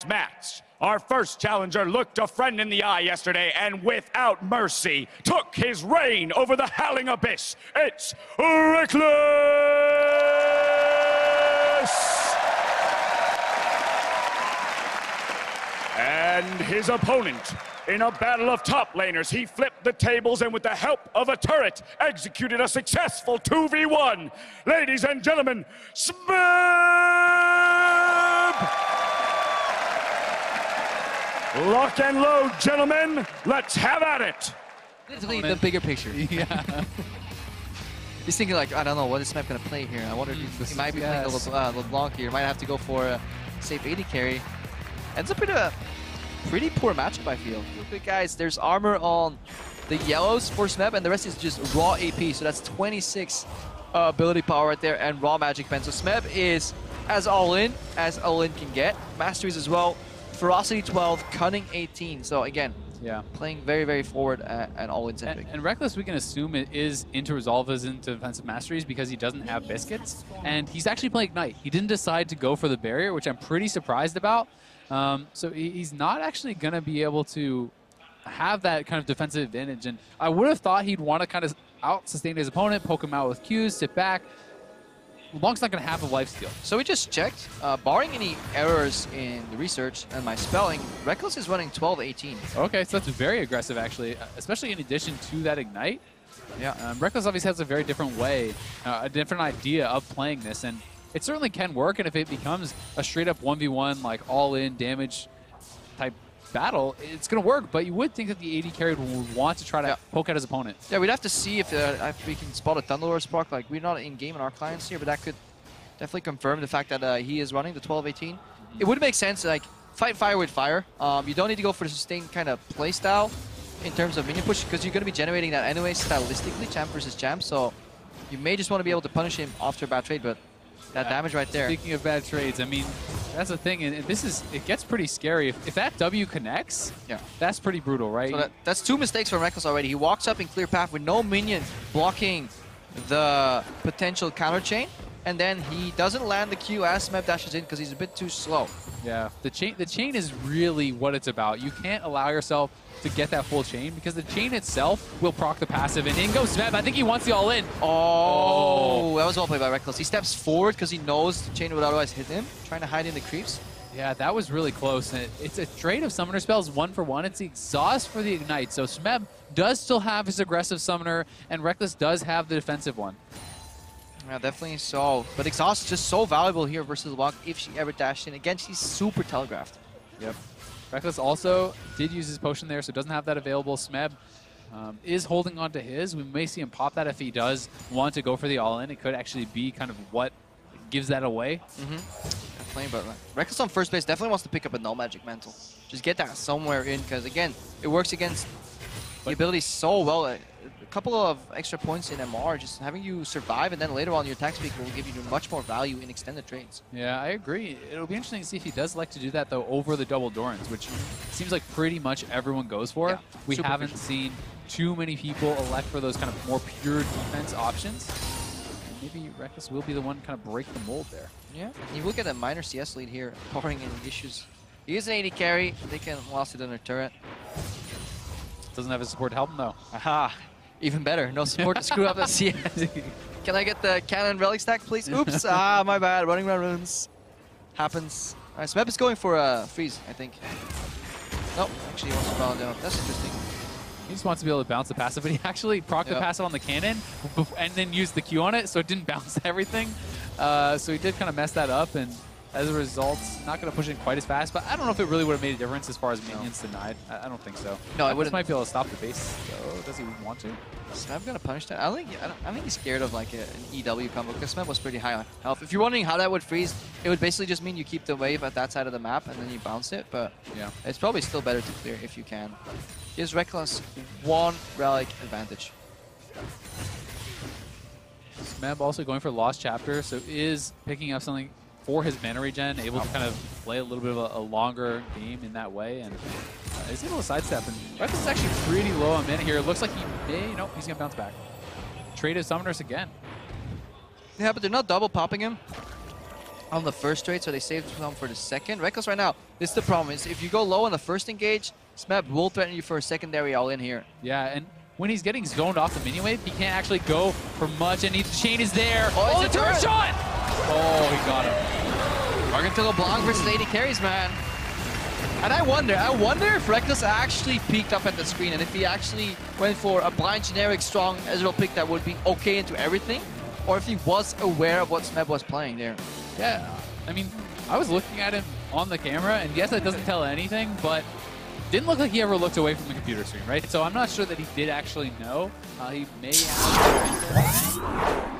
next match. Our first challenger looked a friend in the eye yesterday and without mercy took his reign over the howling abyss. It's Rekkles! And his opponent, in a battle of top laners, he flipped the tables and with the help of a turret, executed a successful 2v1. Ladies and gentlemen, Smeb! Lock and load, gentlemen. Let's have at it. Literally the bigger picture. Yeah. He's thinking like, I don't know, what is Smeb going to play here? I wonder if he might be playing LeBlanc here. Might have to go for a safe AD carry. Ends up in a pretty poor matchup, I feel. Look, guys, there's armor on the yellows for Smeb, and the rest is just raw AP. So that's 26 ability power right there and raw magic pen. So Smeb is as all-in can get. Masteries as well. Ferocity 12, Cunning 18. So again, yeah, playing very, very forward and all-in centric. And Rekkles, we can assume it is into resolve as into defensive masteries because he doesn't have biscuits, and he's actually playing Ignite. He didn't decide to go for the barrier, which I'm pretty surprised about. So he's not actually going to be able to have that kind of defensive advantage. And I would have thought he'd want to kind of out-sustain his opponent, poke him out with Qs, sit back. LeBlanc's not going to have a lifesteal. So we just checked. Barring any errors in the research and my spelling, Rekkles is running 12-18. Okay, so that's very aggressive, actually, especially in addition to that Ignite. Yeah. Rekkles obviously has a very different way, a different idea of playing this, and it certainly can work. And if it becomes a straight-up 1v1, like all-in damage type battle, it's going to work. But you would think that the AD carry would want to try to poke at his opponent. Yeah, we'd have to see if we can spot a Thunderlord spark. Like, we're not in-game in our clients here, but that could definitely confirm the fact that he is running the 12-18. It would make sense, like, fight fire with fire. You don't need to go for the sustained kind of play style in terms of minion push, because you're going to be generating that anyway stylistically, champ versus champ. So you may just want to be able to punish him after a bad trade, but that damage right there. Speaking of bad trades, I mean, that's the thing, and it gets pretty scary. If that W connects, yeah, that's pretty brutal, right? So that's two mistakes from Rekkles already. He walks up in clear path with no minion blocking the potential counter chain, and then he doesn't land the Q as Smeb dashes in because he's a bit too slow. Yeah, the chain is really what it's about. You can't allow yourself to get that full chain because the chain itself will proc the passive, and in goes Smeb. I think he wants the all-in. Oh, that was well played by Rekkles. He steps forward because he knows the chain would otherwise hit him, trying to hide in the creeps. Yeah, that was really close. And it's a trade of summoner spells 1-for-1. It's the exhaust for the ignite. So Smeb does still have his aggressive summoner, and Rekkles does have the defensive one. Yeah, definitely so. But exhaust is just so valuable here versus LeBlanc if she ever dashed in. Again, she's super telegraphed. Yep. Rekkles also did use his potion there, so doesn't have that available. Smeb is holding on to his. We may see him pop that if he does want to go for the all-in. It could actually be kind of what gives that away. Definitely, but Rekkles on first base definitely wants to pick up a null magic mantle. Just get that somewhere in, because again, it works against the ability so well. A couple of extra points in MR, just having you survive, and then later on your attack speed will give you much more value in extended trades. Yeah, I agree. It'll be interesting to see if he does like to do that, though, over the double Dorans, which seems like pretty much everyone goes for. Yeah, we haven't seen too many people elect for those kind of more pure defense options. Maybe Rekkles will be the one to kind of break the mold there. Yeah, you look at a minor CS lead here, barring any issues. He is an AD carry. They can lost it on their turret. Doesn't have his support to help him, though. Aha. Even better. No support to screw up that CS. Can I get the cannon relic stack, please? Oops. My bad. Running around runes. Happens. All right, Smeb is going for a freeze, I think. Nope. Actually, he wants to follow down. That's interesting. He just wants to be able to bounce the passive, but he actually procced the passive on the cannon and then used the Q on it, so it didn't bounce everything. So he did kind of mess that up, and as a result, not going to push it quite as fast, but I don't know if it really would have made a difference as far as minions denied. I don't think so. No, I wouldn't. Might be able to stop the base, though. Does he want to? Smeb gonna punish that? I think he's scared of like an EW combo, because Smeb was pretty high on health. If you're wondering how that would freeze, it would basically just mean you keep the wave at that side of the map and then you bounce it, but yeah, it's probably still better to clear if you can. Gives Rekkles one relic advantage. Smeb also going for Lost Chapter, so is picking up something for his mana regen, able to kind of play a little bit of a longer game in that way, and is able to sidestep. And Rekkles is actually pretty low on mana here. It looks like he may, nope, he's gonna bounce back. Trade his summoners again. Yeah, but they're not double popping him. on the first trade, so they saved some for the second. Rekkles right now, this is the problem, is if you go low on the first engage, Smeb will threaten you for a secondary all-in here. Yeah, and when he's getting zoned off the mini wave, he can't actually go for much, and the chain is there. Oh, the turret shot! Oh, he got him. Argentino Blanc versus AD carries, man. And I wonder if Rekkles actually peeked up at the screen, and if he actually went for a blind generic strong Ezreal pick that would be okay into everything, or if he was aware of what Smeb was playing there. Yeah, I mean, I was looking at him on the camera, and yes, that doesn't tell anything, but didn't look like he ever looked away from the computer screen, right? So I'm not sure that he did actually know. He may have.